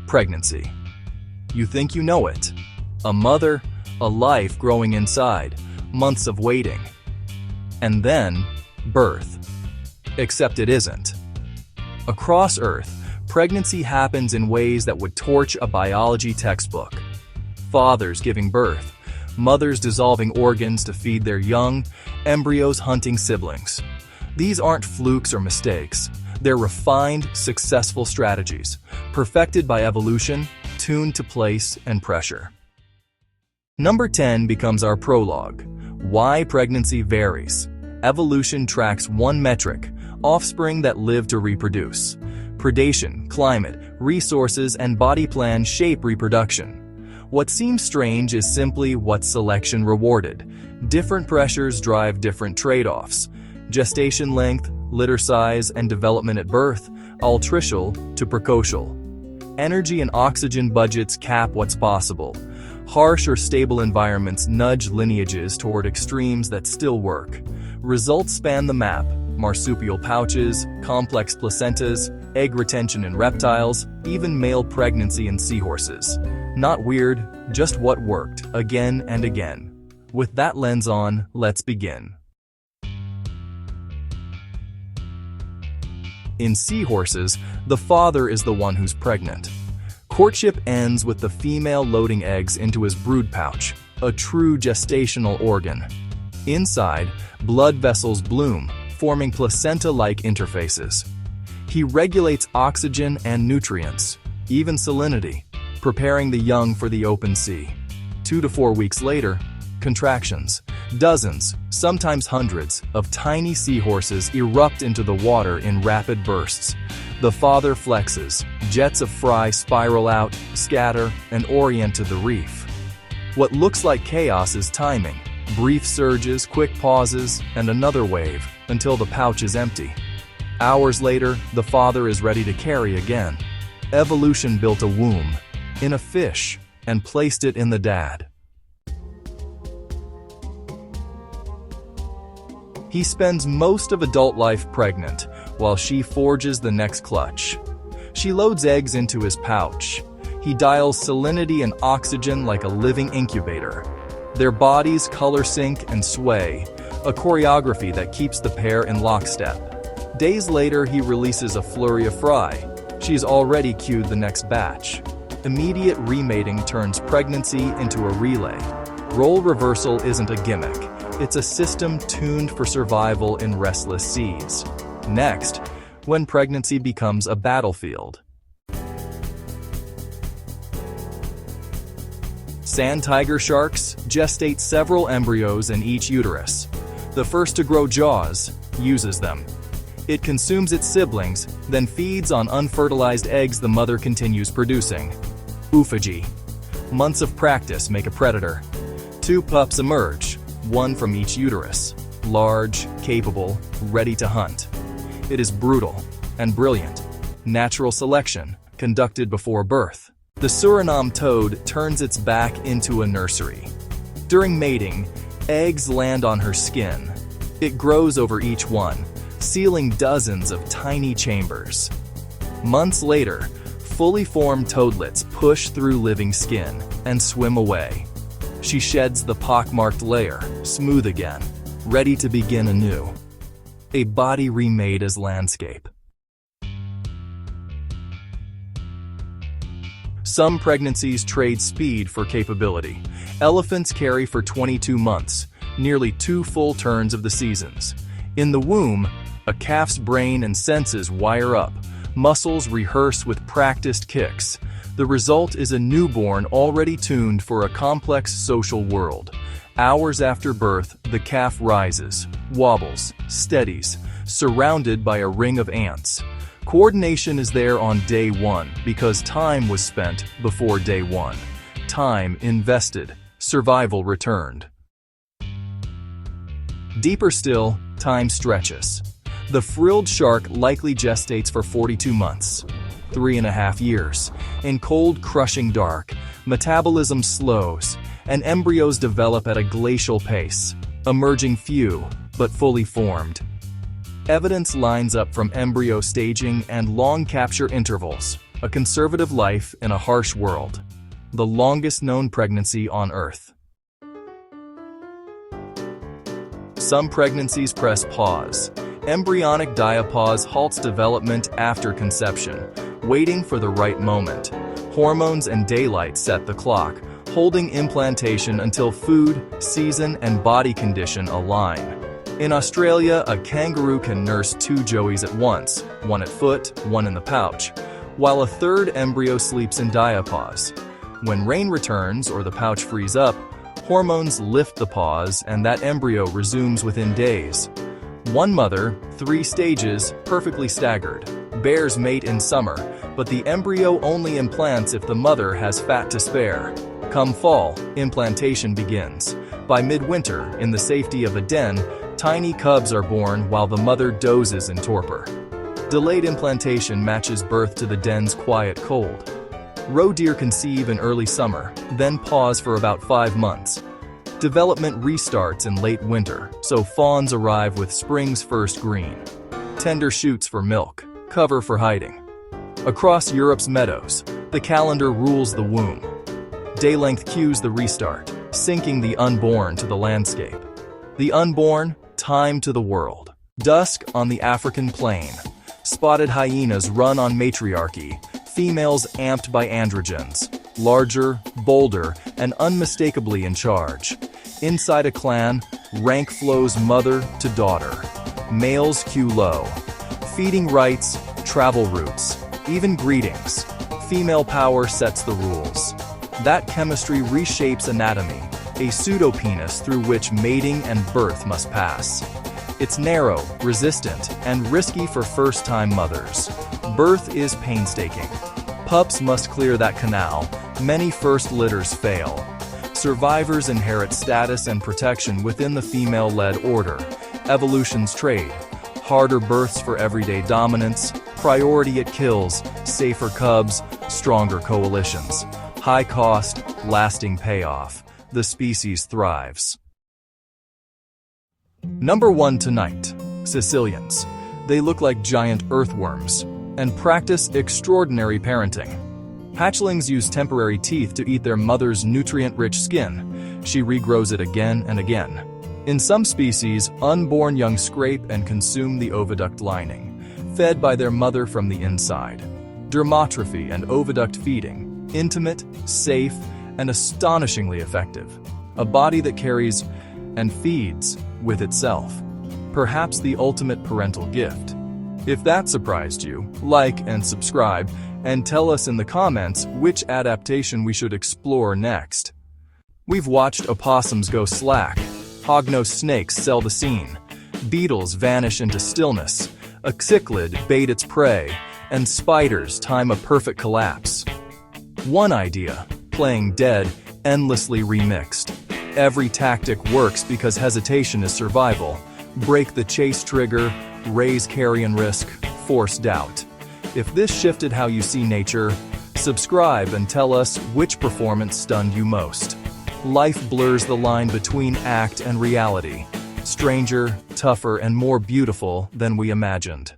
Pregnancy. You think you know it. A mother, a life growing inside, months of waiting. And then, birth. Except it isn't. Across Earth, pregnancy happens in ways that would torch a biology textbook. Fathers giving birth, mothers dissolving organs to feed their young, embryos hunting siblings. These aren't flukes or mistakes. They're refined, successful strategies, perfected by evolution, tuned to place and pressure. Number 10 becomes our prologue. Why pregnancy varies. Evolution tracks one metric: offspring that live to reproduce. Predation, climate, resources, and body plan shape reproduction. What seems strange is simply what selection rewarded. Different pressures drive different trade-offs. Gestation length, litter size, and development at birth, altricial to precocial. Energy and oxygen budgets cap what's possible. Harsh or stable environments nudge lineages toward extremes that still work. Results span the map: marsupial pouches, complex placentas, egg retention in reptiles, even male pregnancy in seahorses. Not weird, just what worked, again and again. With that lens on, let's begin. In seahorses, the father is the one who's pregnant. Courtship ends with the female loading eggs into his brood pouch, a true gestational organ. Inside, blood vessels bloom, forming placenta-like interfaces. He regulates oxygen and nutrients, even salinity, preparing the young for the open sea. 2 to 4 weeks later, contractions. Dozens, sometimes hundreds, of tiny seahorses erupt into the water in rapid bursts. The father flexes, jets of fry spiral out, scatter, and orient to the reef. What looks like chaos is timing. Brief surges, quick pauses, and another wave, until the pouch is empty. Hours later, the father is ready to carry again. Evolution built a womb, in a fish, and placed it in the dad. He spends most of adult life pregnant, while she forges the next clutch. She loads eggs into his pouch. He dials salinity and oxygen like a living incubator. Their bodies color sync and sway, a choreography that keeps the pair in lockstep. Days later, he releases a flurry of fry. She's already cued the next batch. Immediate remating turns pregnancy into a relay. Role reversal isn't a gimmick. It's a system tuned for survival in restless seas. Next, when pregnancy becomes a battlefield. Sand tiger sharks gestate several embryos in each uterus. The first to grow jaws uses them. It consumes its siblings, then feeds on unfertilized eggs the mother continues producing. Oophagy. Months of practice make a predator. 2 pups emerge, one from each uterus. Large, capable, ready to hunt. It is brutal and brilliant. Natural selection, conducted before birth. The Surinam toad turns its back into a nursery. During mating, eggs land on her skin. It grows over each one, sealing dozens of tiny chambers. Months later, fully formed toadlets push through living skin and swim away. She sheds the pockmarked layer, smooth again, ready to begin anew. A body remade as landscape. Some pregnancies trade speed for capability. Elephants carry for 22 months, nearly 2 full turns of the seasons. In the womb, a calf's brain and senses wire up, muscles rehearse with practiced kicks. The result is a newborn already tuned for a complex social world. Hours after birth, the calf rises, wobbles, steadies, surrounded by a ring of ants. Coordination is there on day 1 because time was spent before day 1. Time invested, survival returned. Deeper still, time stretches. The frilled shark likely gestates for 42 months, 3.5 years. In cold, crushing dark, metabolism slows, and embryos develop at a glacial pace, emerging few, but fully formed. Evidence lines up from embryo staging and long capture intervals. A conservative life in a harsh world. The longest known pregnancy on Earth. Some pregnancies press pause. Embryonic diapause halts development after conception, waiting for the right moment. Hormones and daylight set the clock, holding implantation until food, season, and body condition align. In Australia, a kangaroo can nurse 2 joeys at once, one at foot, one in the pouch, while a third embryo sleeps in diapause. When rain returns or the pouch frees up, hormones lift the pause and that embryo resumes within days. One mother, 3 stages, perfectly staggered. Bears mate in summer, but the embryo only implants if the mother has fat to spare. Come fall, implantation begins. By midwinter, in the safety of a den, tiny cubs are born while the mother dozes in torpor. Delayed implantation matches birth to the den's quiet cold. Roe deer conceive in early summer, then pause for about 5 months. Development restarts in late winter, so fawns arrive with spring's first green. Tender shoots for milk, cover for hiding. Across Europe's meadows, the calendar rules the womb. Day length cues the restart, sinking the unborn to the landscape. The unborn, time to the world. Dusk on the African plain. Spotted hyenas run on matriarchy, females amped by androgens. Larger, bolder, and unmistakably in charge. Inside a clan, rank flows mother to daughter. Males cue low. Feeding rites, travel routes, even greetings. Female power sets the rules. That chemistry reshapes anatomy, a pseudopenis through which mating and birth must pass. It's narrow, resistant, and risky for first-time mothers. Birth is painstaking. Pups must clear that canal. Many first litters fail. Survivors inherit status and protection within the female-led order. Evolution's trade. Harder births for everyday dominance. Priority at kills. Safer cubs. Stronger coalitions. High cost, lasting payoff. The species thrives. Number 1 tonight. Sicilians. They look like giant earthworms and practice extraordinary parenting. Hatchlings use temporary teeth to eat their mother's nutrient-rich skin. She regrows it again and again. In some species, unborn young scrape and consume the oviduct lining, fed by their mother from the inside. Dermotrophy and oviduct feeding. Intimate, safe, and astonishingly effective. A body that carries and feeds with itself. Perhaps the ultimate parental gift. If that surprised you, like and subscribe, and tell us in the comments which adaptation we should explore next. We've watched opossums go slack, hognose snakes sell the scene, beetles vanish into stillness, a cichlid bait its prey, and spiders time a perfect collapse. One idea, playing dead, endlessly remixed. Every tactic works because hesitation is survival. Break the chase trigger, raise carrion risk, force doubt. If this shifted how you see nature, subscribe and tell us which performance stunned you most. Life blurs the line between act and reality. Stranger, tougher, and more beautiful than we imagined.